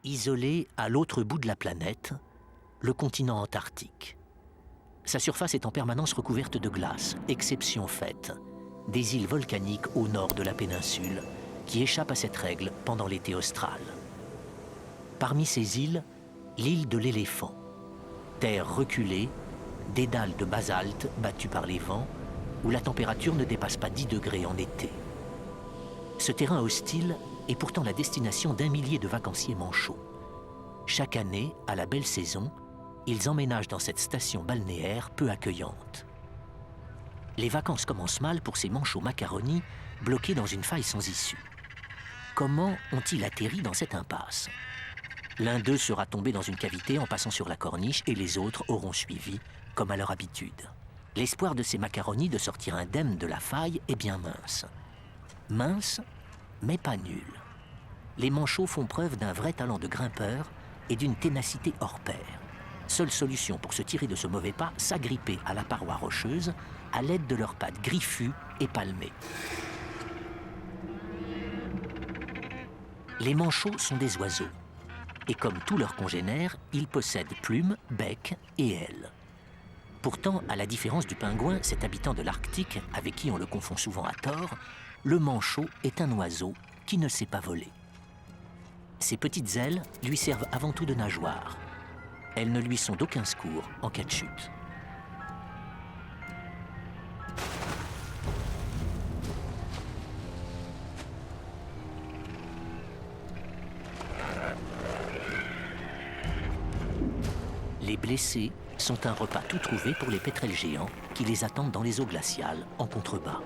Isolé à l'autre bout de la planète, le continent antarctique. Sa surface est en permanence recouverte de glace, exception faite des îles volcaniques au nord de la péninsule, qui échappent à cette règle pendant l'été austral. Parmi ces îles, l'île de l'Éléphant, terre reculée, dédale de basalte battu par les vents, où la température ne dépasse pas 10 degrés en été. Ce terrain hostile est pourtant la destination d'1 millier de vacanciers manchots. Chaque année, à la belle saison, ils emménagent dans cette station balnéaire peu accueillante. Les vacances commencent mal pour ces manchots macaronis bloqués dans une faille sans issue. Comment ont-ils atterri dans cette impasse? L'un d'eux sera tombé dans une cavité en passant sur la corniche et les autres auront suivi, comme à leur habitude. L'espoir de ces macaronis de sortir indemnes de la faille est bien mince. Mince, mais pas nul. Les manchots font preuve d'un vrai talent de grimpeur et d'une ténacité hors pair. Seule solution pour se tirer de ce mauvais pas, s'agripper à la paroi rocheuse à l'aide de leurs pattes griffues et palmées. Les manchots sont des oiseaux. Et comme tous leurs congénères, ils possèdent plumes, bec et ailes. Pourtant, à la différence du pingouin, cet habitant de l'Arctique, avec qui on le confond souvent à tort, le manchot est un oiseau qui ne sait pas voler. Ses petites ailes lui servent avant tout de nageoire. Elles ne lui sont d'aucun secours en cas de chute. Les blessés sont un repas tout trouvé pour les pétrels géants qui les attendent dans les eaux glaciales en contrebas.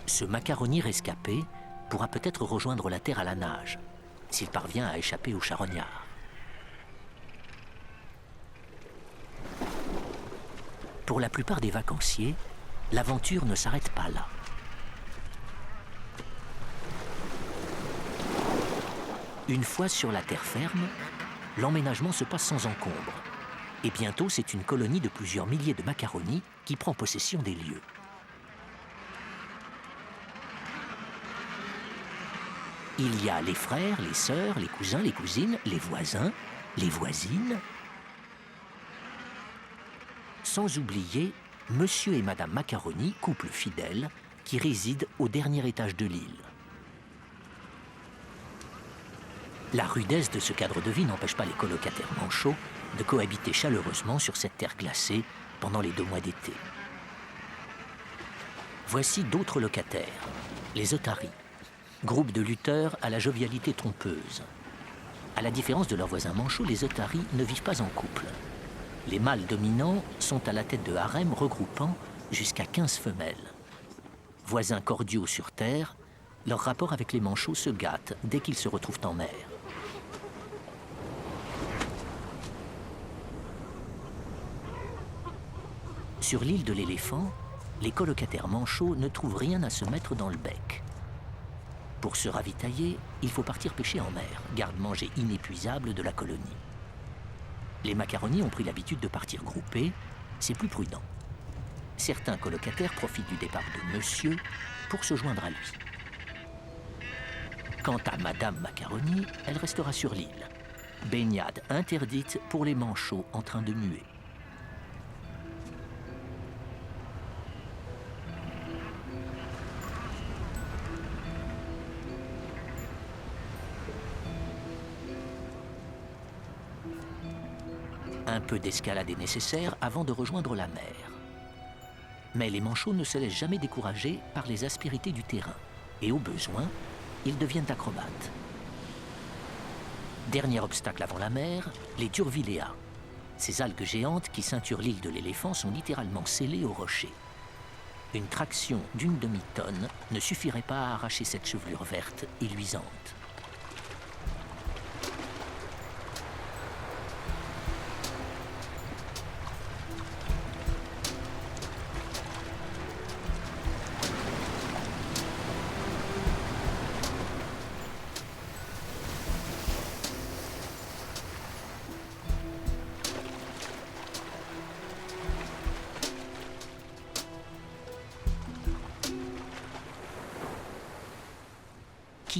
Ce macaroni rescapé pourra peut-être rejoindre la terre à la nage, s'il parvient à échapper aux charognards. Pour la plupart des vacanciers, l'aventure ne s'arrête pas là. Une fois sur la terre ferme, l'emménagement se passe sans encombre. Et bientôt, c'est une colonie de plusieurs milliers de macaronis qui prend possession des lieux. Il y a les frères, les sœurs, les cousins, les cousines, les voisins, les voisines. Sans oublier Monsieur et Madame Macaroni, couple fidèle, qui résident au dernier étage de l'île. La rudesse de ce cadre de vie n'empêche pas les colocataires manchots de cohabiter chaleureusement sur cette terre glacée pendant les 2 mois d'été. Voici d'autres locataires, les otaries, groupe de lutteurs à la jovialité trompeuse. À la différence de leurs voisins manchots, les otaries ne vivent pas en couple. Les mâles dominants sont à la tête de harems regroupant jusqu'à 15 femelles. Voisins cordiaux sur terre, leur rapport avec les manchots se gâte dès qu'ils se retrouvent en mer. Sur l'île de l'Éléphant, les colocataires manchots ne trouvent rien à se mettre dans le bec. Pour se ravitailler, il faut partir pêcher en mer, garde-manger inépuisable de la colonie. Les macaronis ont pris l'habitude de partir groupés, c'est plus prudent. Certains colocataires profitent du départ de monsieur pour se joindre à lui. Quant à Madame Macaroni, elle restera sur l'île. Baignade interdite pour les manchots en train de muer. Un peu d'escalade est nécessaire avant de rejoindre la mer. Mais les manchots ne se laissent jamais décourager par les aspérités du terrain. Et au besoin, ils deviennent acrobates. Dernier obstacle avant la mer, les turvilléas. Ces algues géantes qui ceinturent l'île de l'Éléphant sont littéralement scellées au rocher. Une traction d'1 demi-tonne ne suffirait pas à arracher cette chevelure verte et luisante.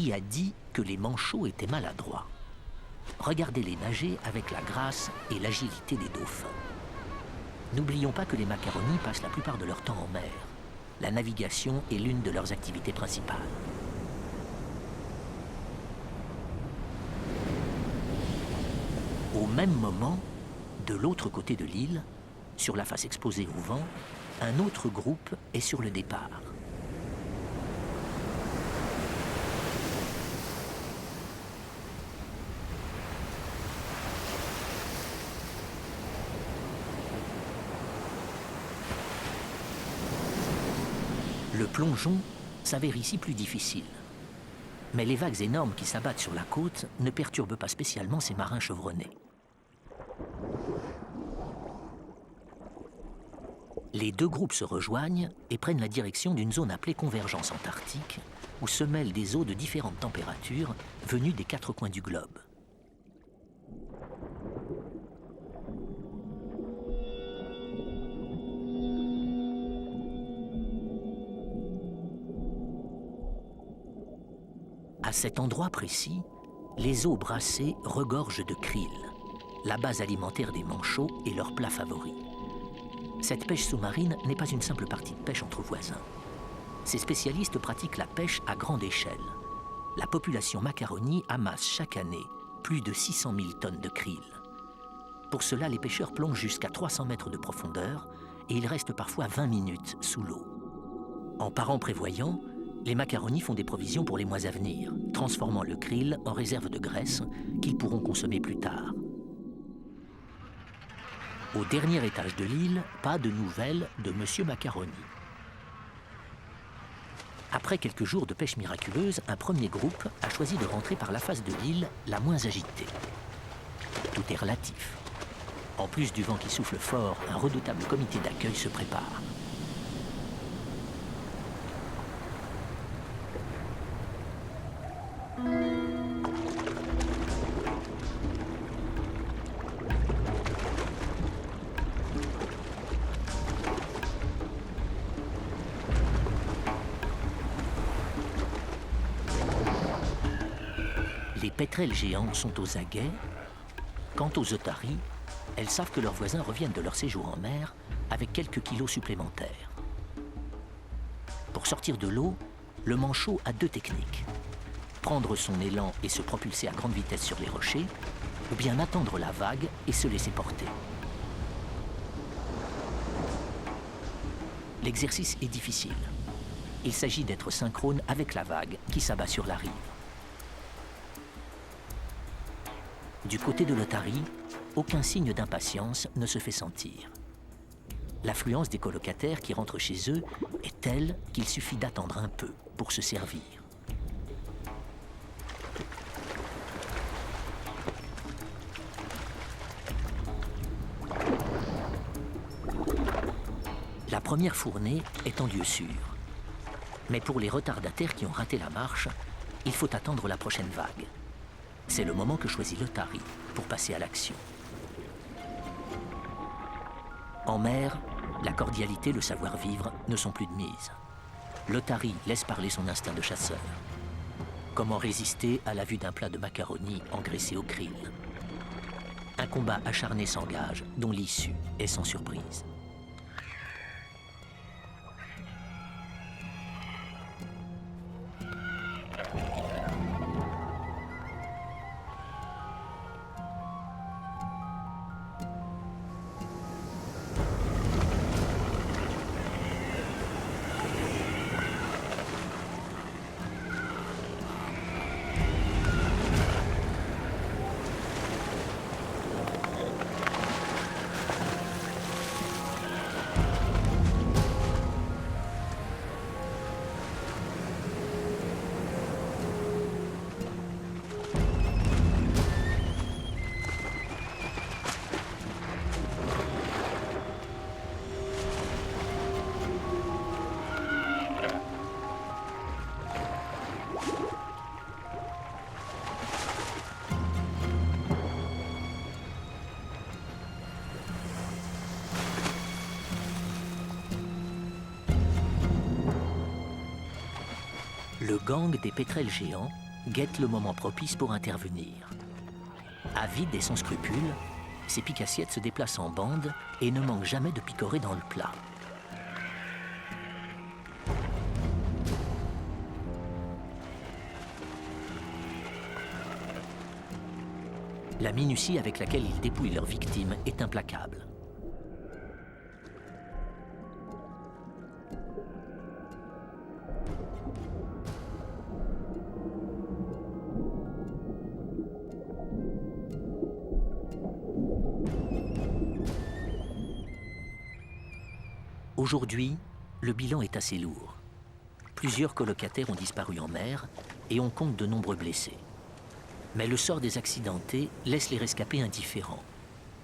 Qui a dit que les manchots étaient maladroits? Regardez-les nager avec la grâce et l'agilité des dauphins. N'oublions pas que les macaronis passent la plupart de leur temps en mer. La navigation est l'une de leurs activités principales. Au même moment, de l'autre côté de l'île, sur la face exposée au vent, un autre groupe est sur le départ. Le plongeon s'avère ici plus difficile. Mais les vagues énormes qui s'abattent sur la côte ne perturbent pas spécialement ces marins chevronnés. Les deux groupes se rejoignent et prennent la direction d'une zone appelée Convergence antarctique, où se mêlent des eaux de différentes températures venues des quatre coins du globe. À cet endroit précis, les eaux brassées regorgent de krill, la base alimentaire des manchots et leur plat favori. Cette pêche sous-marine n'est pas une simple partie de pêche entre voisins. Ces spécialistes pratiquent la pêche à grande échelle. La population macaroni amasse chaque année plus de 600 000 tonnes de krill. Pour cela, les pêcheurs plongent jusqu'à 300 mètres de profondeur et ils restent parfois 20 minutes sous l'eau. En parents prévoyants, les macaronis font des provisions pour les mois à venir, transformant le krill en réserve de graisse qu'ils pourront consommer plus tard. Au dernier étage de l'île, pas de nouvelles de Monsieur Macaroni. Après quelques jours de pêche miraculeuse, un premier groupe a choisi de rentrer par la face de l'île la moins agitée. Tout est relatif. En plus du vent qui souffle fort, un redoutable comité d'accueil se prépare. Les pétrels géants sont aux aguets. Quant aux otaries, elles savent que leurs voisins reviennent de leur séjour en mer avec quelques kilos supplémentaires. Pour sortir de l'eau, le manchot a deux techniques. Prendre son élan et se propulser à grande vitesse sur les rochers, ou bien attendre la vague et se laisser porter. L'exercice est difficile. Il s'agit d'être synchrone avec la vague qui s'abat sur la rive. Du côté de l'otarie, aucun signe d'impatience ne se fait sentir. L'affluence des colocataires qui rentrent chez eux est telle qu'il suffit d'attendre un peu pour se servir. La première fournée est en lieu sûr. Mais pour les retardataires qui ont raté la marche, il faut attendre la prochaine vague. C'est le moment que choisit l'otarie pour passer à l'action. En mer, la cordialité et le savoir-vivre ne sont plus de mise. L'otarie laisse parler son instinct de chasseur. Comment résister à la vue d'un plat de macaroni engraissé au krill? Un combat acharné s'engage, dont l'issue est sans surprise. Le gang des pétrels géants guettent le moment propice pour intervenir. Avides et sans scrupules, ces pique-assiettes se déplacent en bande et ne manquent jamais de picorer dans le plat. La minutie avec laquelle ils dépouillent leurs victimes est implacable. Aujourd'hui, le bilan est assez lourd. Plusieurs colocataires ont disparu en mer et on compte de nombreux blessés. Mais le sort des accidentés laisse les rescapés indifférents.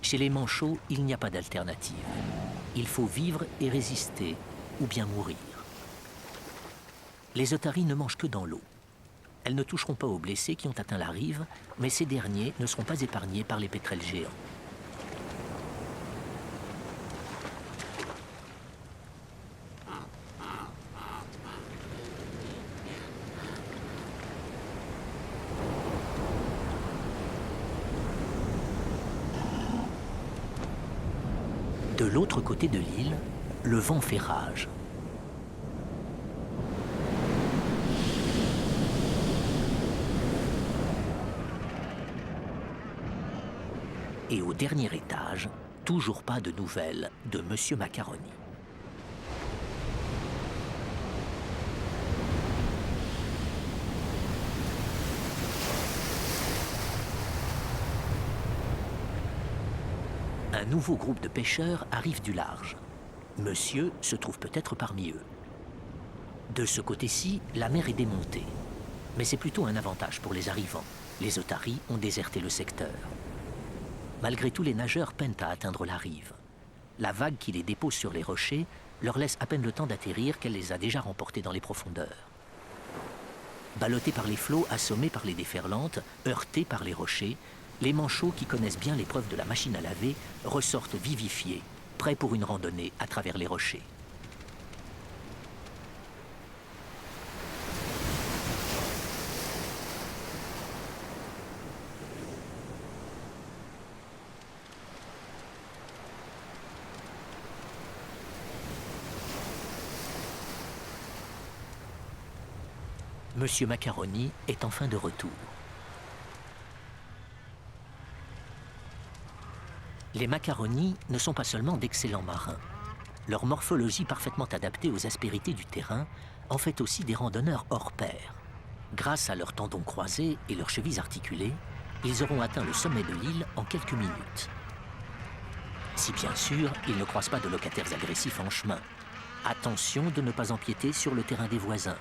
Chez les manchots, il n'y a pas d'alternative. Il faut vivre et résister, ou bien mourir. Les otaries ne mangent que dans l'eau. Elles ne toucheront pas aux blessés qui ont atteint la rive, mais ces derniers ne seront pas épargnés par les pétrels géants. De l'autre côté de l'île, le vent fait rage. Et au dernier étage, toujours pas de nouvelles de Monsieur Macaroni. Un nouveau groupe de pêcheurs arrive du large. Monsieur se trouve peut-être parmi eux. De ce côté-ci, la mer est démontée. Mais c'est plutôt un avantage pour les arrivants. Les otaries ont déserté le secteur. Malgré tout, les nageurs peinent à atteindre la rive. La vague qui les dépose sur les rochers leur laisse à peine le temps d'atterrir qu'elle les a déjà remportés dans les profondeurs. Ballottés par les flots, assommés par les déferlantes, heurtés par les rochers, les manchots qui connaissent bien l'épreuve de la machine à laver ressortent vivifiés, prêts pour une randonnée à travers les rochers. Monsieur Macaroni est enfin de retour. Les macaronis ne sont pas seulement d'excellents marins. Leur morphologie parfaitement adaptée aux aspérités du terrain en fait aussi des randonneurs hors pair. Grâce à leurs tendons croisés et leurs chevilles articulées, ils auront atteint le sommet de l'île en quelques minutes. Si bien sûr, ils ne croisent pas de locataires agressifs en chemin. Attention de ne pas empiéter sur le terrain des voisins.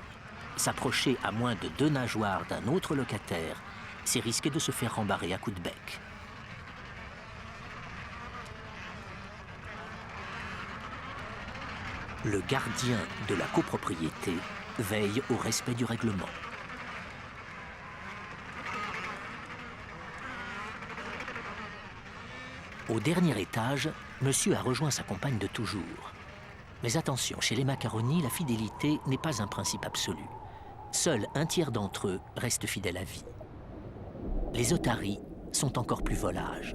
S'approcher à moins de 2 nageoires d'un autre locataire, c'est risquer de se faire rembarrer à coups de bec. Le gardien de la copropriété veille au respect du règlement. Au dernier étage, monsieur a rejoint sa compagne de toujours. Mais attention, chez les macaronis, la fidélité n'est pas un principe absolu. Seul un tiers d'entre eux reste fidèle à vie. Les otaries sont encore plus volages.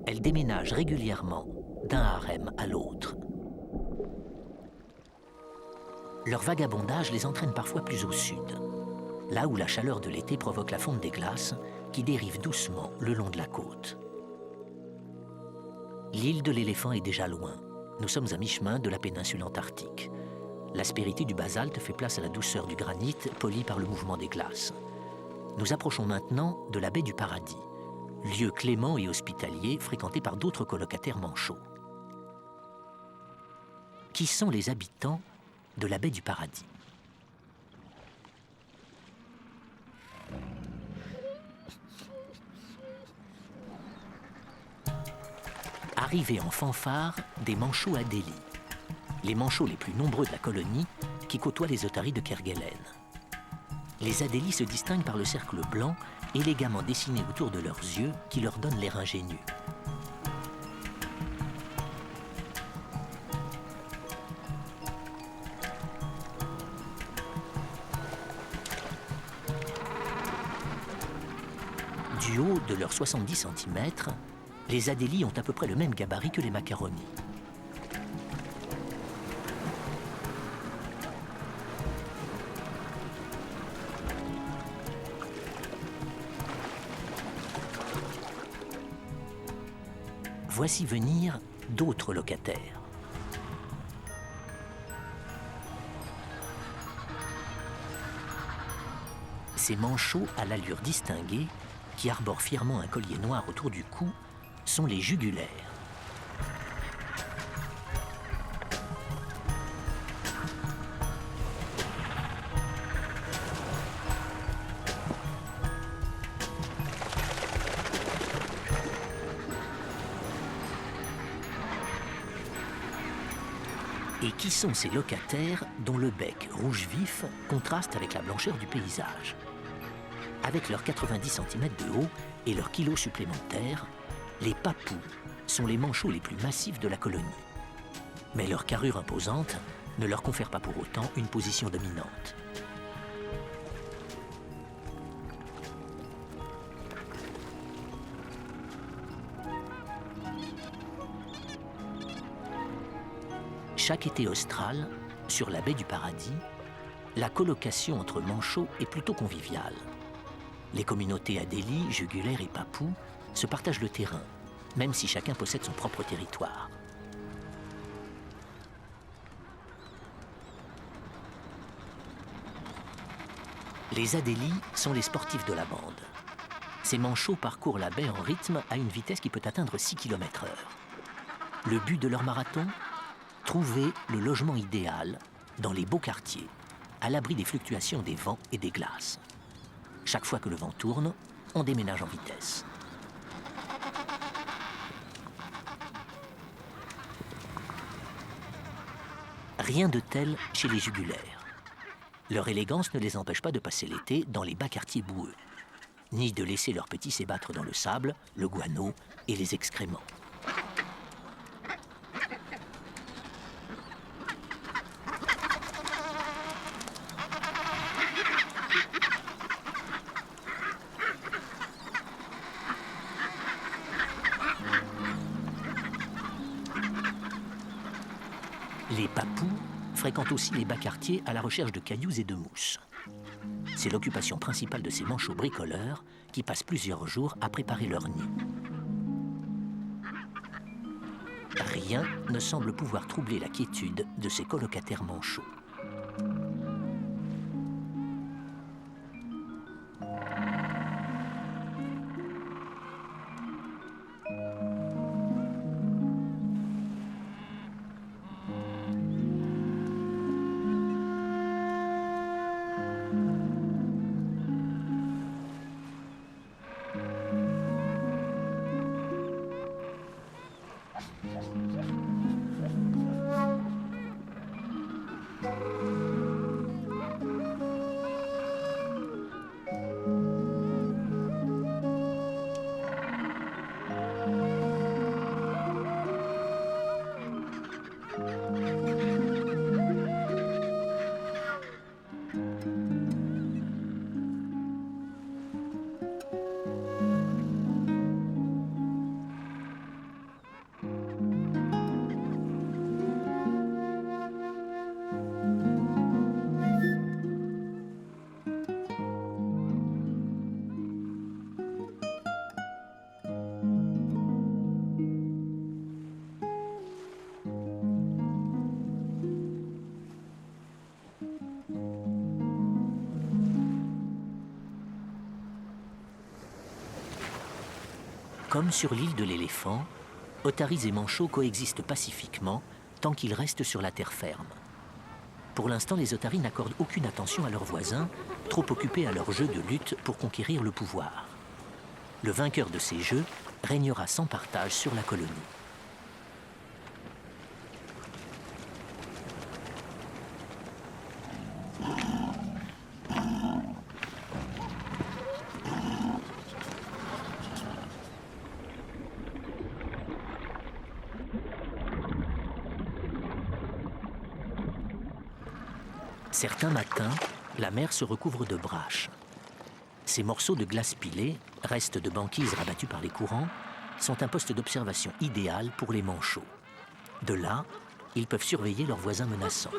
Elles déménagent régulièrement d'un harem à l'autre. Leur vagabondage les entraîne parfois plus au sud, là où la chaleur de l'été provoque la fonte des glaces qui dérive doucement le long de la côte. L'île de l'éléphant est déjà loin. Nous sommes à mi-chemin de la péninsule antarctique. L'aspérité du basalte fait place à la douceur du granit poli par le mouvement des glaces. Nous approchons maintenant de la baie du Paradis, lieu clément et hospitalier fréquenté par d'autres colocataires manchots. Qui sont les habitants de la baie du Paradis? Arrivés en fanfare des manchots Adélie, les manchots les plus nombreux de la colonie qui côtoient les otaries de Kerguelen. Les Adélies se distinguent par le cercle blanc élégamment dessiné autour de leurs yeux qui leur donne l'air ingénu. Du haut de leurs 70 cm, les adélies ont à peu près le même gabarit que les macaronis. Voici venir d'autres locataires. Ces manchots à l'allure distinguée, qui arborent fièrement un collier noir autour du cou, sont les jugulaires. Et qui sont ces locataires dont le bec rouge vif contraste avec la blancheur du paysage? Avec leurs 90 cm de haut et leurs kilos supplémentaires, les papous sont les manchots les plus massifs de la colonie. Mais leur carrure imposante ne leur confère pas pour autant une position dominante. Chaque été austral, sur la baie du Paradis, la colocation entre manchots est plutôt conviviale. Les communautés adélies, jugulaires et papous se partagent le terrain, même si chacun possède son propre territoire. Les adélies sont les sportifs de la bande. Ces manchots parcourent la baie en rythme à une vitesse qui peut atteindre 6 km/h. Le but de leur marathon ? Trouver le logement idéal dans les beaux quartiers, à l'abri des fluctuations des vents et des glaces. Chaque fois que le vent tourne, on déménage en vitesse. Rien de tel chez les jugulaires. Leur élégance ne les empêche pas de passer l'été dans les bas quartiers boueux, ni de laisser leurs petits s'ébattre dans le sable, le guano et les excréments. Les papous fréquentent aussi les bas quartiers à la recherche de cailloux et de mousses. C'est l'occupation principale de ces manchots bricoleurs qui passent plusieurs jours à préparer leur nid. Rien ne semble pouvoir troubler la quiétude de ces colocataires manchots. Comme sur l'île de l'éléphant, otaries et manchots coexistent pacifiquement tant qu'ils restent sur la terre ferme. Pour l'instant, les otaries n'accordent aucune attention à leurs voisins, trop occupés à leur jeu de lutte pour conquérir le pouvoir. Le vainqueur de ces jeux régnera sans partage sur la colonie. Certains matins, la mer se recouvre de braches. Ces morceaux de glace pilée, restes de banquise rabattus par les courants, sont un poste d'observation idéal pour les manchots. De là, ils peuvent surveiller leurs voisins menaçants.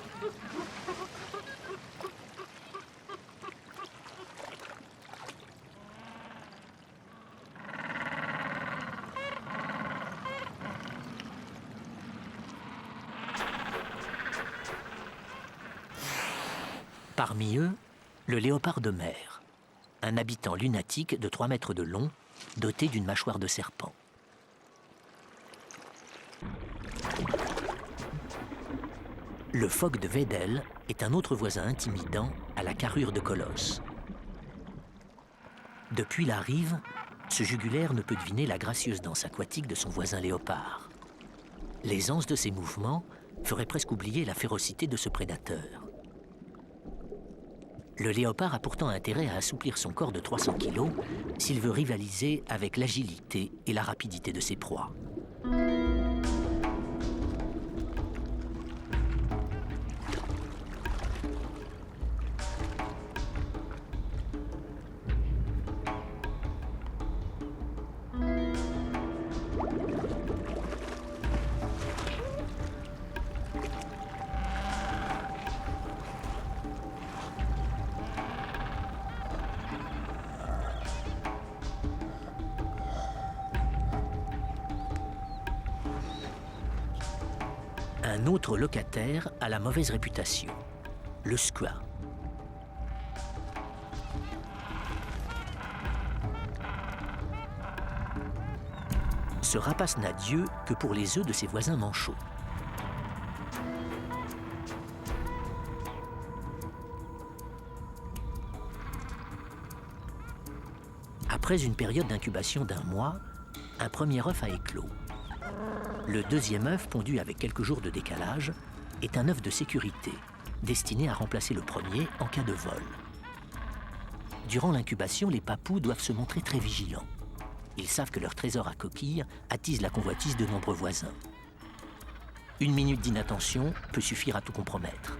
Parmi eux, le léopard de mer, un habitant lunatique de 3 mètres de long, doté d'une mâchoire de serpent. Le phoque de Weddell est un autre voisin intimidant à la carrure de colosse. Depuis la rive, ce jugulaire ne peut deviner la gracieuse danse aquatique de son voisin léopard. L'aisance de ses mouvements ferait presque oublier la férocité de ce prédateur. Le léopard a pourtant intérêt à assouplir son corps de 300 kg s'il veut rivaliser avec l'agilité et la rapidité de ses proies. Un autre locataire a la mauvaise réputation, le skua. Ce rapace n'a d'yeux que pour les œufs de ses voisins manchots. Après une période d'incubation d'1 mois, un premier œuf a éclos. Le deuxième œuf, pondu avec quelques jours de décalage, est un œuf de sécurité, destiné à remplacer le premier en cas de vol. Durant l'incubation, les papous doivent se montrer très vigilants. Ils savent que leur trésor à coquilles attise la convoitise de nombreux voisins. 1 minute d'inattention peut suffire à tout compromettre.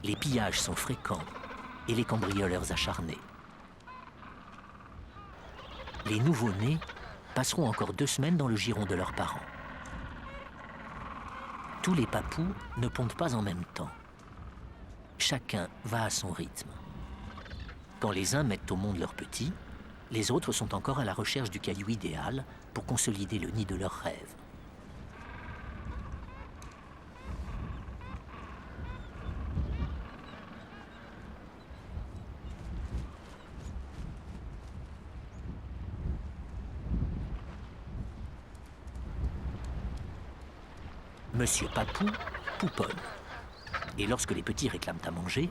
Les pillages sont fréquents et les cambrioleurs acharnés. Les nouveau-nés passeront encore 2 semaines dans le giron de leurs parents. Tous les papous ne pondent pas en même temps. Chacun va à son rythme. Quand les uns mettent au monde leurs petits, les autres sont encore à la recherche du caillou idéal pour consolider le nid de leurs rêves. Monsieur Papou pouponne. Et lorsque les petits réclament à manger,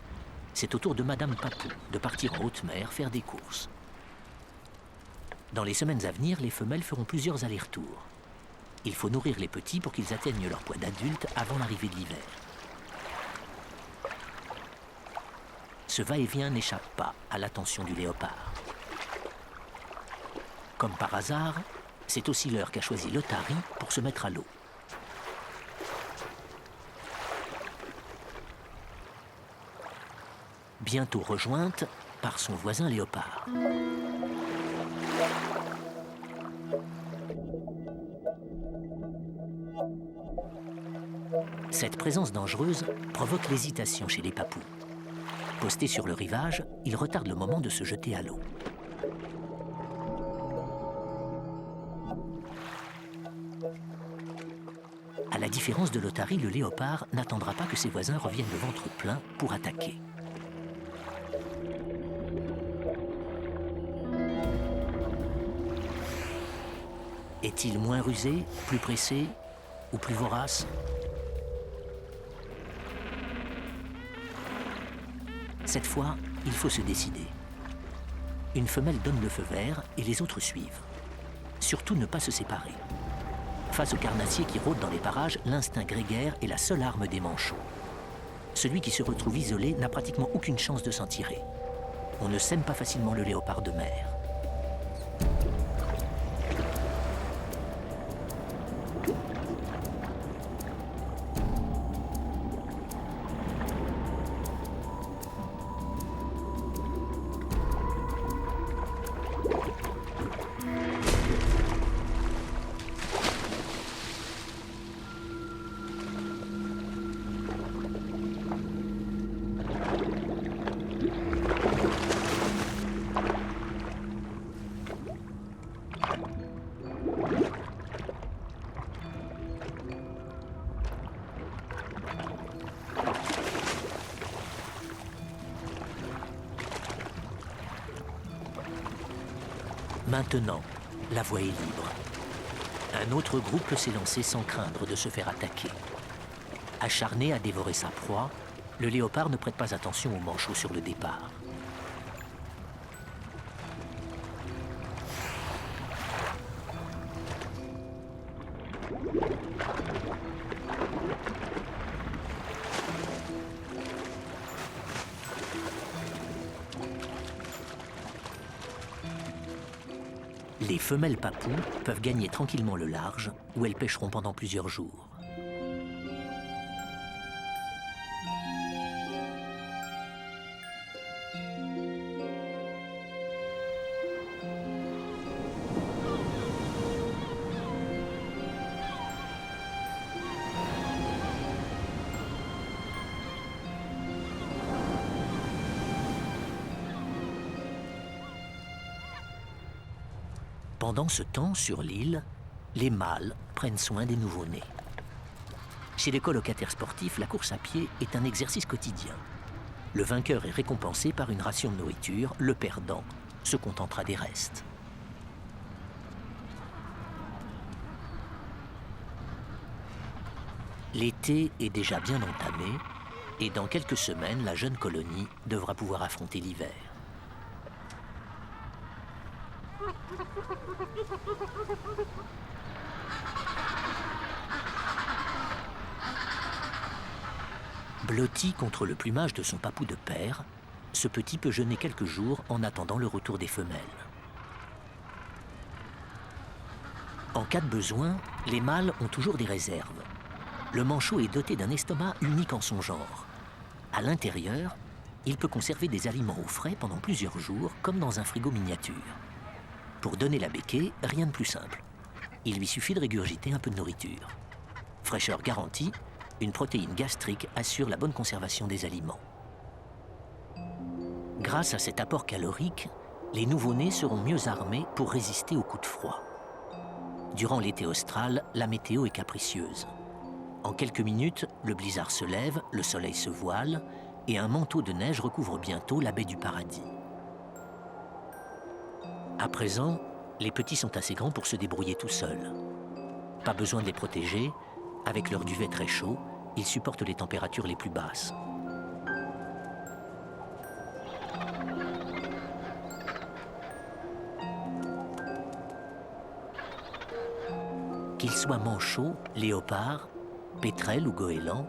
c'est au tour de Madame Papou de partir en haute mer faire des courses. Dans les semaines à venir, les femelles feront plusieurs allers-retours. Il faut nourrir les petits pour qu'ils atteignent leur poids d'adulte avant l'arrivée de l'hiver. Ce va-et-vient n'échappe pas à l'attention du léopard. Comme par hasard, c'est aussi l'heure qu'a choisi l'otarie pour se mettre à l'eau. Bientôt rejointe par son voisin léopard. Cette présence dangereuse provoque l'hésitation chez les papous. Postés sur le rivage, ils retardent le moment de se jeter à l'eau. À la différence de l'otarie, le léopard n'attendra pas que ses voisins reviennent le ventre plein pour attaquer. Est-il moins rusé, plus pressé ou plus vorace? Cette fois, il faut se décider. Une femelle donne le feu vert et les autres suivent. Surtout ne pas se séparer. Face aux carnassiers qui rôdent dans les parages, l'instinct grégaire est la seule arme des manchots. Celui qui se retrouve isolé n'a pratiquement aucune chance de s'en tirer. On ne sème pas facilement le léopard de mer. Maintenant, la voie est libre. Un autre groupe peut s'élancer sans craindre de se faire attaquer. Acharné à dévorer sa proie, le léopard ne prête pas attention aux manchots sur le départ. Les femelles papous peuvent gagner tranquillement le large, où elles pêcheront pendant plusieurs jours. Pendant ce temps, sur l'île, les mâles prennent soin des nouveau-nés. Chez les colocataires sportifs, la course à pied est un exercice quotidien. Le vainqueur est récompensé par une ration de nourriture, le perdant se contentera des restes. L'été est déjà bien entamé et dans quelques semaines, la jeune colonie devra pouvoir affronter l'hiver. Blotti contre le plumage de son papou de père, ce petit peut jeûner quelques jours en attendant le retour des femelles. En cas de besoin, les mâles ont toujours des réserves. Le manchot est doté d'un estomac unique en son genre. À l'intérieur, il peut conserver des aliments au frais pendant plusieurs jours, comme dans un frigo miniature. Pour donner la béquée, rien de plus simple. Il lui suffit de régurgiter un peu de nourriture. Fraîcheur garantie, une protéine gastrique assure la bonne conservation des aliments. Grâce à cet apport calorique, les nouveau-nés seront mieux armés pour résister aux coups de froid. Durant l'été austral, la météo est capricieuse. En quelques minutes, le blizzard se lève, le soleil se voile et un manteau de neige recouvre bientôt la baie du Paradis. À présent, les petits sont assez grands pour se débrouiller tout seuls. Pas besoin de les protéger, avec leur duvet très chaud, ils supportent les températures les plus basses. Qu'ils soient manchots, léopards, pétrels ou goélands,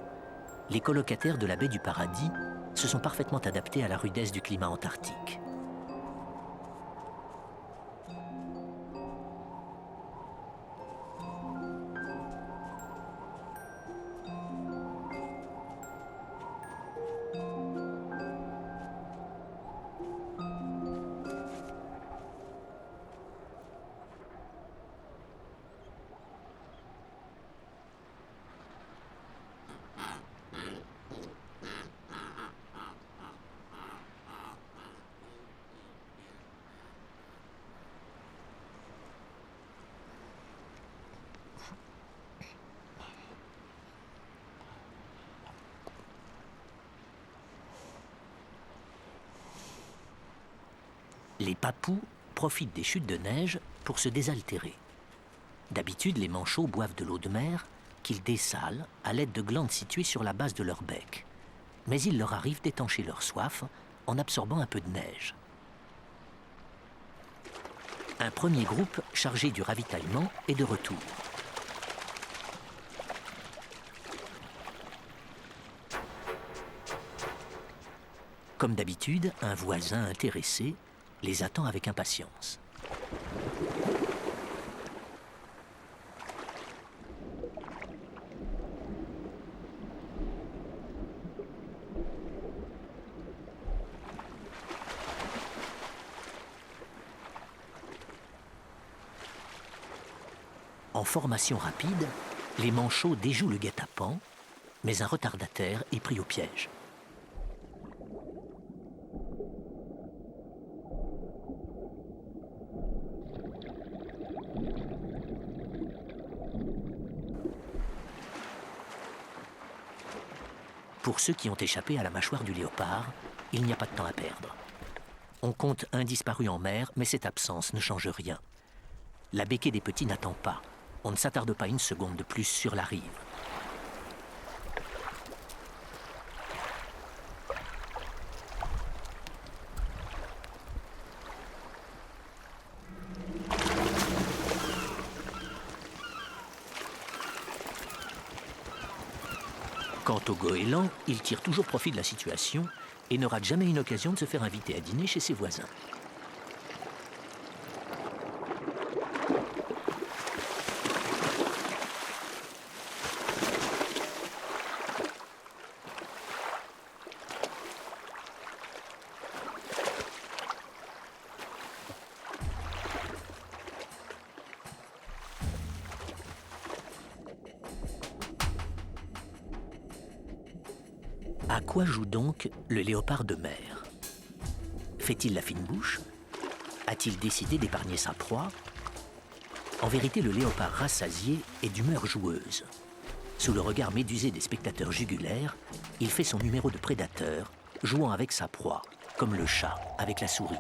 les colocataires de la baie du Paradis se sont parfaitement adaptés à la rudesse du climat antarctique. Les papous profitent des chutes de neige pour se désaltérer. D'habitude, les manchots boivent de l'eau de mer qu'ils dessalent à l'aide de glandes situées sur la base de leur bec. Mais il leur arrive d'étancher leur soif en absorbant un peu de neige. Un premier groupe chargé du ravitaillement est de retour. Comme d'habitude, un voisin intéressé les attend avec impatience. En formation rapide, les manchots déjouent le guet-apens, mais un retardataire est pris au piège. Pour ceux qui ont échappé à la mâchoire du léopard, il n'y a pas de temps à perdre. On compte un disparu en mer, mais cette absence ne change rien. La béquée des petits n'attend pas. On ne s'attarde pas une seconde de plus sur la rive. Quant au goéland, il tire toujours profit de la situation et ne rate jamais une occasion de se faire inviter à dîner chez ses voisins. À quoi joue donc le léopard de mer? Fait-il la fine bouche? A-t-il décidé d'épargner sa proie? En vérité, le léopard rassasié est d'humeur joueuse. Sous le regard médusé des spectateurs jugulaires, il fait son numéro de prédateur, jouant avec sa proie, comme le chat avec la souris.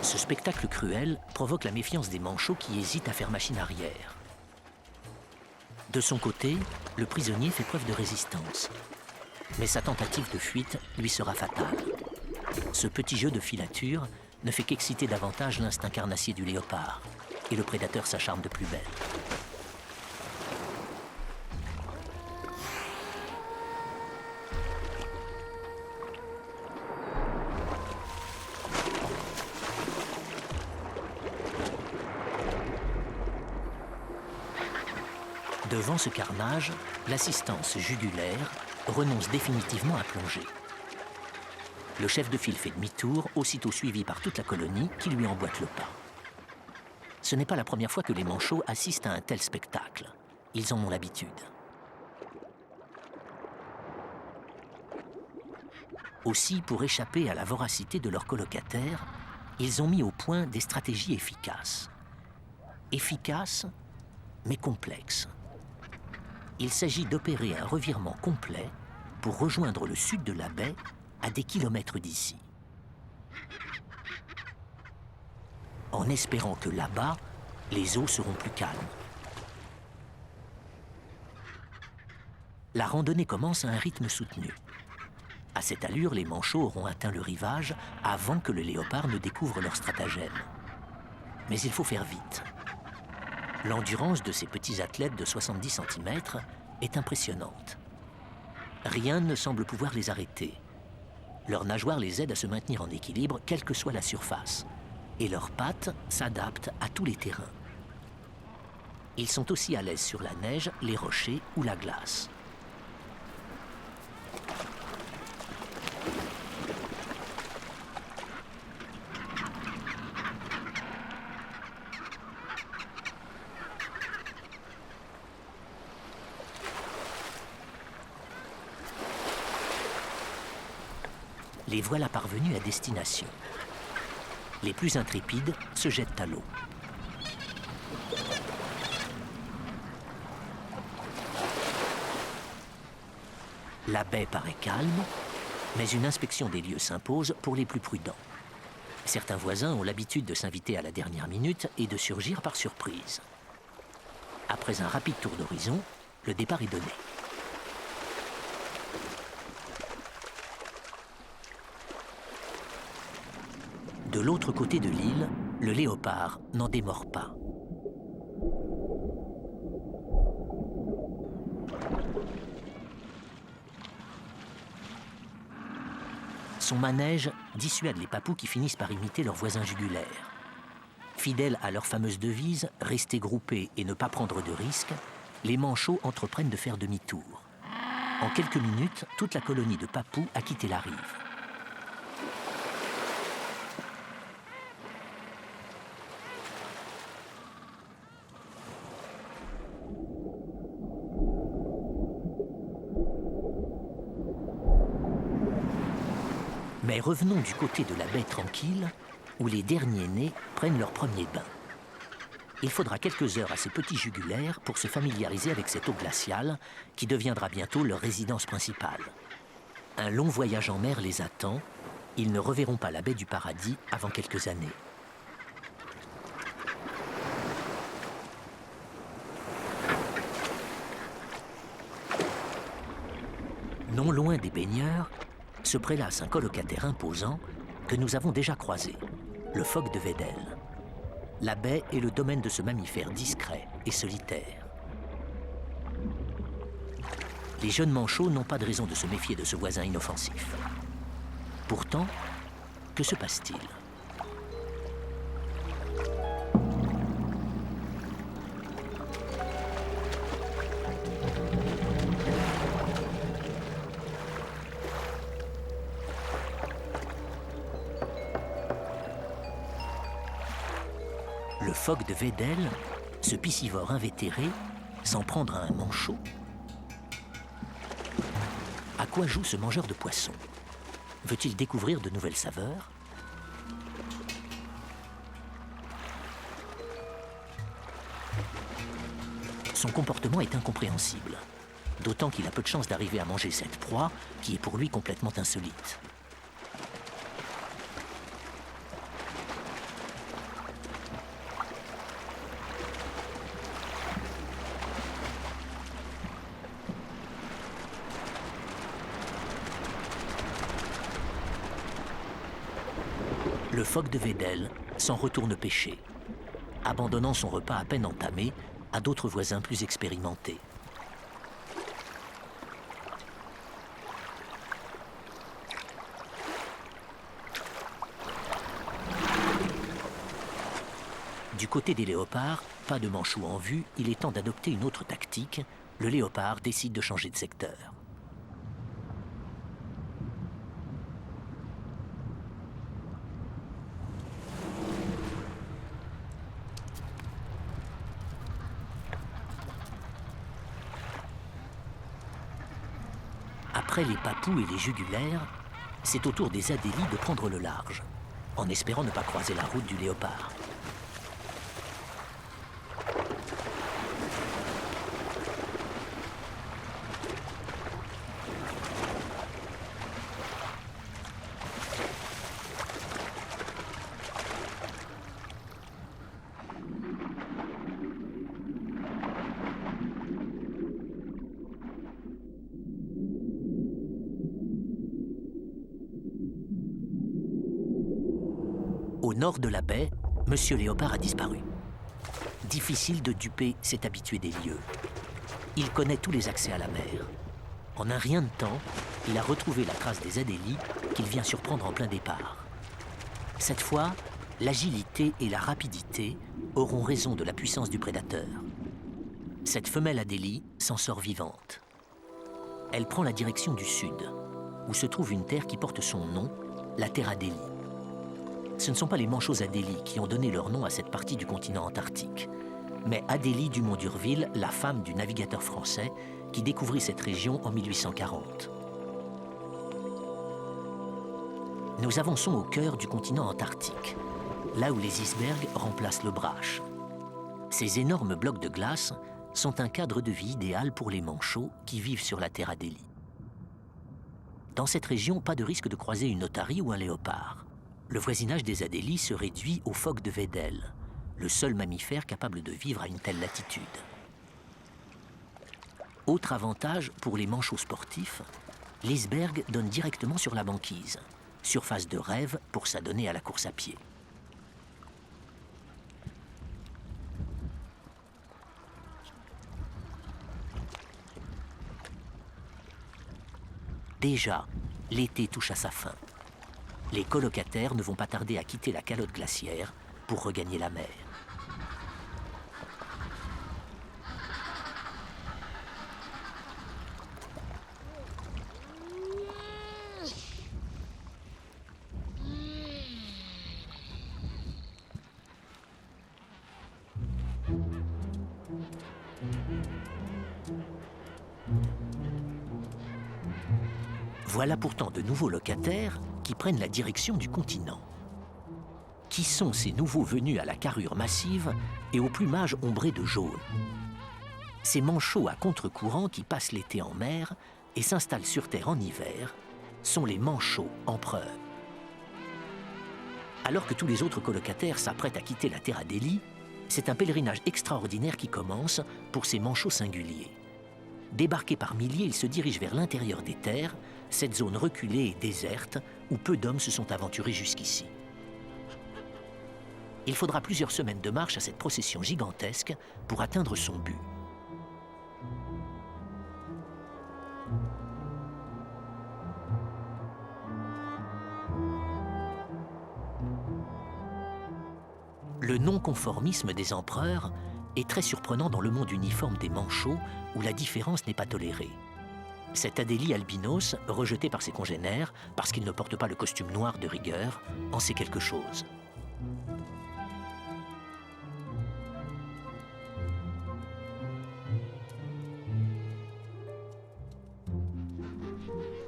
Ce spectacle cruel provoque la méfiance des manchots qui hésitent à faire machine arrière. De son côté, le prisonnier fait preuve de résistance. Mais sa tentative de fuite lui sera fatale. Ce petit jeu de filature ne fait qu'exciter davantage l'instinct carnassier du léopard, et le prédateur s'acharne de plus belle. Devant ce carnage, l'assistance jugulaire renonce définitivement à plonger. Le chef de file fait demi-tour, aussitôt suivi par toute la colonie qui lui emboîte le pas. Ce n'est pas la première fois que les manchots assistent à un tel spectacle. Ils en ont l'habitude. Aussi, pour échapper à la voracité de leurs colocataires, ils ont mis au point des stratégies efficaces. Efficaces, mais complexes. Il s'agit d'opérer un revirement complet pour rejoindre le sud de la baie à des kilomètres d'ici. En espérant que là-bas, les eaux seront plus calmes. La randonnée commence à un rythme soutenu. À cette allure, les manchots auront atteint le rivage avant que le léopard ne découvre leur stratagème. Mais il faut faire vite. L'endurance de ces petits athlètes de 70 cm est impressionnante. Rien ne semble pouvoir les arrêter. Leurs nageoires les aident à se maintenir en équilibre, quelle que soit la surface. Et leurs pattes s'adaptent à tous les terrains. Ils sont aussi à l'aise sur la neige, les rochers ou la glace. Les voilà parvenus à destination. Les plus intrépides se jettent à l'eau. La baie paraît calme, mais une inspection des lieux s'impose pour les plus prudents. Certains voisins ont l'habitude de s'inviter à la dernière minute et de surgir par surprise. Après un rapide tour d'horizon, le départ est donné. De l'autre côté de l'île, le léopard n'en démord pas. Son manège dissuade les papous qui finissent par imiter leurs voisins jugulaires. Fidèles à leur fameuse devise « rester groupés et ne pas prendre de risques », les manchots entreprennent de faire demi-tour. En quelques minutes, toute la colonie de papous a quitté la rive. Mais revenons du côté de la baie tranquille, où les derniers nés prennent leur premier bain. Il faudra quelques heures à ces petits jugulaires pour se familiariser avec cette eau glaciale qui deviendra bientôt leur résidence principale. Un long voyage en mer les attend. Ils ne reverront pas la baie du Paradis avant quelques années. Non loin des baigneurs, se prélasse un colocataire imposant que nous avons déjà croisé, le phoque de Weddell. La baie est le domaine de ce mammifère discret et solitaire. Les jeunes manchots n'ont pas de raison de se méfier de ce voisin inoffensif. Pourtant, que se passe-t-il ? Le phoque de Weddell, ce piscivore invétéré, s'en prendre à un manchot. À quoi joue ce mangeur de poissons ? Veut-il découvrir de nouvelles saveurs ? Son comportement est incompréhensible, d'autant qu'il a peu de chance d'arriver à manger cette proie qui est pour lui complètement insolite. Le phoque de Weddell s'en retourne pêcher, abandonnant son repas à peine entamé à d'autres voisins plus expérimentés. Du côté des léopards, pas de manchot en vue, il est temps d'adopter une autre tactique. Le léopard décide de changer de secteur. Après les papous et les jugulaires, c'est au tour des adélies de prendre le large, en espérant ne pas croiser la route du léopard. Au nord de la baie, Monsieur Léopard a disparu. Difficile de duper cet habitué des lieux. Il connaît tous les accès à la mer. En un rien de temps, il a retrouvé la trace des adélies qu'il vient surprendre en plein départ. Cette fois, l'agilité et la rapidité auront raison de la puissance du prédateur. Cette femelle adélie s'en sort vivante. Elle prend la direction du sud, où se trouve une terre qui porte son nom, la terre Adélie. Ce ne sont pas les manchots Adélie qui ont donné leur nom à cette partie du continent antarctique, mais Adélie Dumont d'Urville, la femme du navigateur français qui découvrit cette région en 1840. Nous avançons au cœur du continent antarctique, là où les icebergs remplacent le brache. Ces énormes blocs de glace sont un cadre de vie idéal pour les manchots qui vivent sur la terre Adélie. Dans cette région, pas de risque de croiser une otarie ou un léopard. Le voisinage des adélies se réduit au phoque de Weddell, le seul mammifère capable de vivre à une telle latitude. Autre avantage pour les manchots sportifs, l'iceberg donne directement sur la banquise, surface de rêve pour s'adonner à la course à pied. Déjà, l'été touche à sa fin. Les colocataires ne vont pas tarder à quitter la calotte glaciaire pour regagner la mer. Voilà pourtant de nouveaux locataires qui prennent la direction du continent. Qui sont ces nouveaux venus à la carrure massive et au plumage ombré de jaune? Ces manchots à contre-courant qui passent l'été en mer et s'installent sur Terre en hiver sont les manchots empereurs. Alors que tous les autres colocataires s'apprêtent à quitter la Terre Adélie, c'est un pèlerinage extraordinaire qui commence pour ces manchots singuliers. Débarqués par milliers, ils se dirigent vers l'intérieur des terres, cette zone reculée et déserte où peu d'hommes se sont aventurés jusqu'ici. Il faudra plusieurs semaines de marche à cette procession gigantesque pour atteindre son but. Le non-conformisme des empereurs est très surprenant dans le monde uniforme des manchots où la différence n'est pas tolérée. Cet Adélie albinos, rejeté par ses congénères parce qu'il ne porte pas le costume noir de rigueur, en sait quelque chose.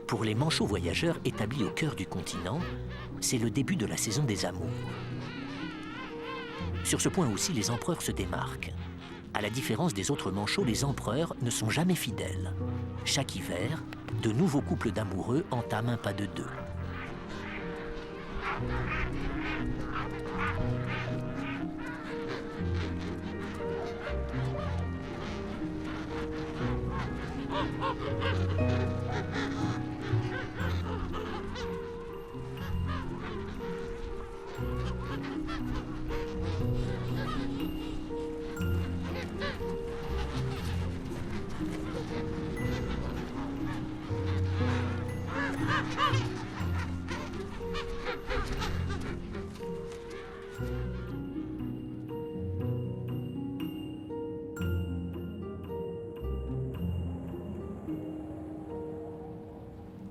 Pour les manchots voyageurs établis au cœur du continent, c'est le début de la saison des amours. Sur ce point aussi, les empereurs se démarquent. À la différence des autres manchots, les empereurs ne sont jamais fidèles. Chaque hiver, de nouveaux couples d'amoureux entament un pas de deux.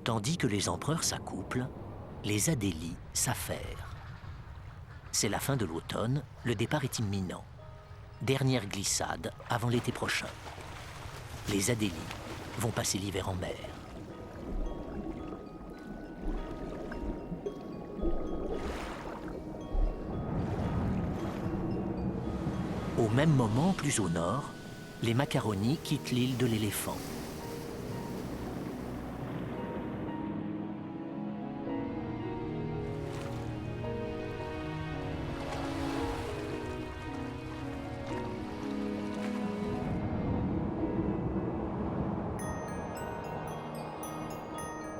Tandis que les empereurs s'accouplent, les Adélies s'affairent. C'est la fin de l'automne, le départ est imminent. Dernière glissade avant l'été prochain. Les Adélies vont passer l'hiver en mer. Au même moment, plus au nord, les macaronis quittent l'île de l'éléphant.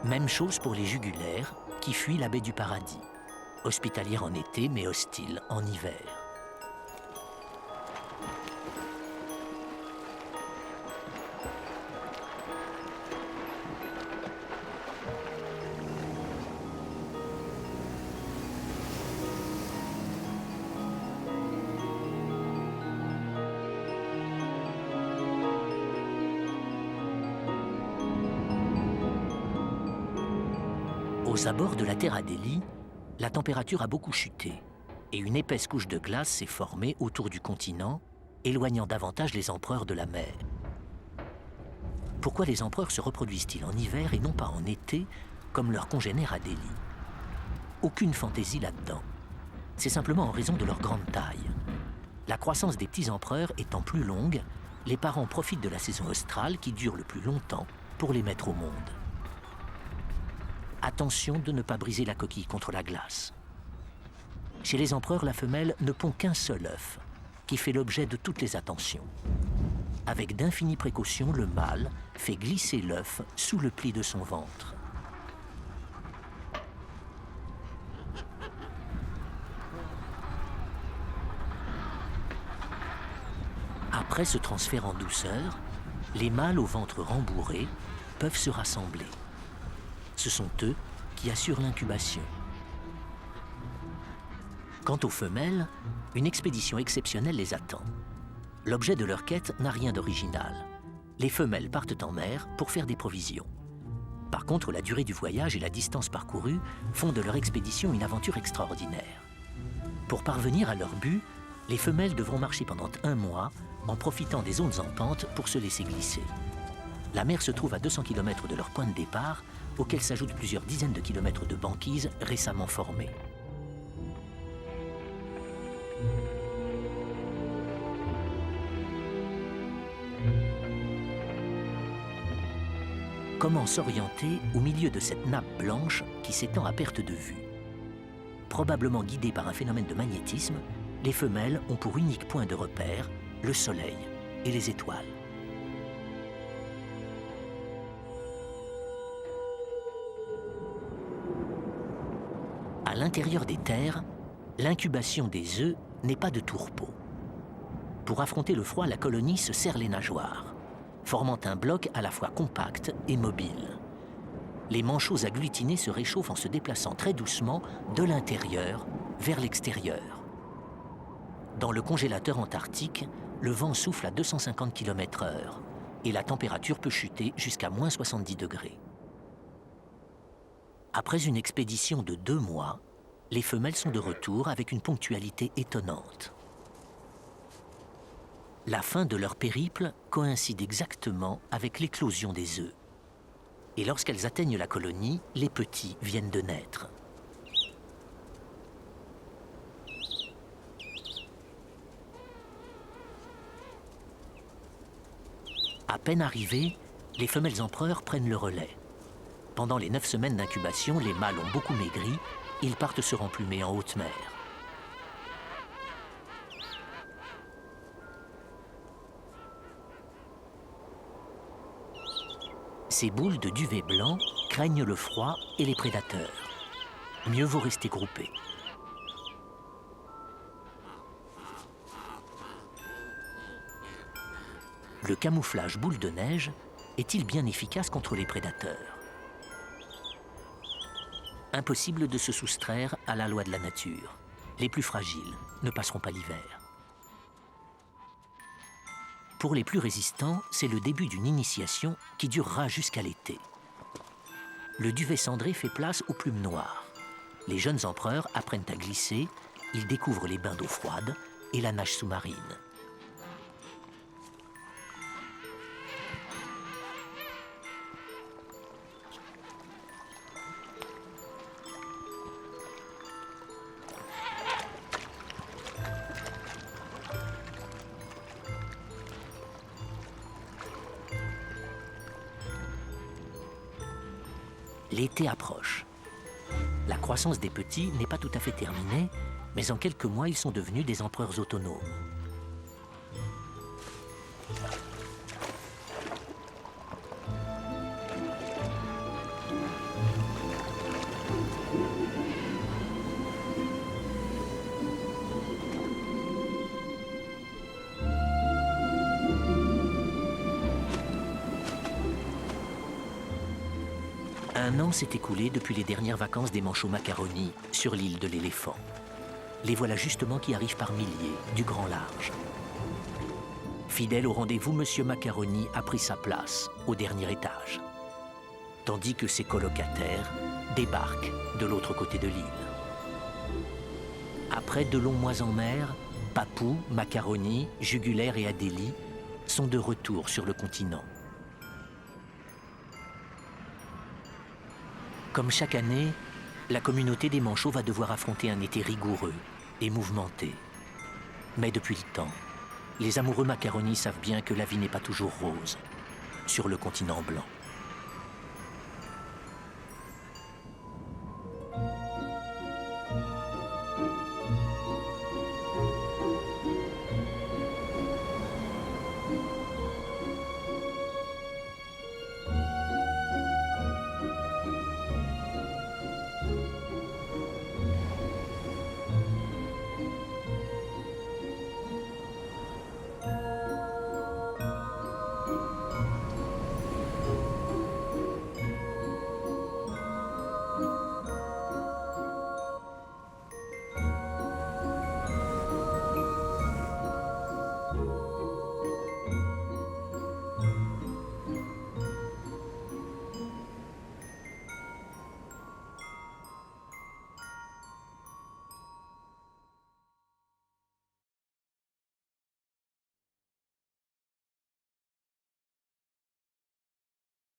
Même chose pour les jugulaires qui fuient la baie du Paradis, hospitalière en été mais hostile en hiver. Aux abords de la Terre Adélie, la température a beaucoup chuté et une épaisse couche de glace s'est formée autour du continent, éloignant davantage les empereurs de la mer. Pourquoi les empereurs se reproduisent-ils en hiver et non pas en été, comme leurs congénères Adélie? Aucune fantaisie là-dedans. C'est simplement en raison de leur grande taille. La croissance des petits empereurs étant plus longue, les parents profitent de la saison australe qui dure le plus longtemps pour les mettre au monde. Attention de ne pas briser la coquille contre la glace. Chez les empereurs, la femelle ne pond qu'un seul œuf, qui fait l'objet de toutes les attentions. Avec d'infinies précautions, le mâle fait glisser l'œuf sous le pli de son ventre. Après ce transfert en douceur, les mâles au ventre rembourré peuvent se rassembler. Ce sont eux qui assurent l'incubation. Quant aux femelles, une expédition exceptionnelle les attend. L'objet de leur quête n'a rien d'original. Les femelles partent en mer pour faire des provisions. Par contre, la durée du voyage et la distance parcourue font de leur expédition une aventure extraordinaire. Pour parvenir à leur but, les femelles devront marcher pendant 1 mois en profitant des zones en pente pour se laisser glisser. La mer se trouve à 200 km de leur point de départ, auquel s'ajoutent plusieurs dizaines de kilomètres de banquise récemment formée. Comment s'orienter au milieu de cette nappe blanche qui s'étend à perte de vue? Probablement guidées par un phénomène de magnétisme, les femelles ont pour unique point de repère le Soleil et les étoiles. À l'intérieur des terres, l'incubation des œufs n'est pas de tout repos. Pour affronter le froid, la colonie se serre les nageoires, formant un bloc à la fois compact et mobile. Les manchots agglutinés se réchauffent en se déplaçant très doucement de l'intérieur vers l'extérieur. Dans le congélateur antarctique, le vent souffle à 250 km/h et la température peut chuter jusqu'à moins 70 degrés. Après une expédition de 2 mois, les femelles sont de retour avec une ponctualité étonnante. La fin de leur périple coïncide exactement avec l'éclosion des œufs. Et lorsqu'elles atteignent la colonie, les petits viennent de naître. À peine arrivés, les femelles empereurs prennent le relais. Pendant les 9 semaines d'incubation, les mâles ont beaucoup maigri, ils partent se remplumer en haute mer. Ces boules de duvet blanc craignent le froid et les prédateurs. Mieux vaut rester groupés. Le camouflage boule de neige est-il bien efficace contre les prédateurs? Impossible de se soustraire à la loi de la nature. Les plus fragiles ne passeront pas l'hiver. Pour les plus résistants, c'est le début d'une initiation qui durera jusqu'à l'été. Le duvet cendré fait place aux plumes noires. Les jeunes empereurs apprennent à glisser, ils découvrent les bains d'eau froide et la nage sous-marine. L'été approche. La croissance des petits n'est pas tout à fait terminée, mais en quelques mois, ils sont devenus des empereurs autonomes. Un an s'est écoulé depuis les dernières vacances des manchots macaronis sur l'île de l'Éléphant. Les voilà justement qui arrivent par milliers du grand large. Fidèle au rendez-vous, Monsieur Macaroni a pris sa place au dernier étage, tandis que ses colocataires débarquent de l'autre côté de l'île. Après de longs mois en mer, Papou, Macaroni, Jugulaire et Adélie sont de retour sur le continent. Comme chaque année, la communauté des manchots va devoir affronter un été rigoureux et mouvementé. Mais depuis le temps, les amoureux macaronis savent bien que la vie n'est pas toujours rose sur le continent blanc.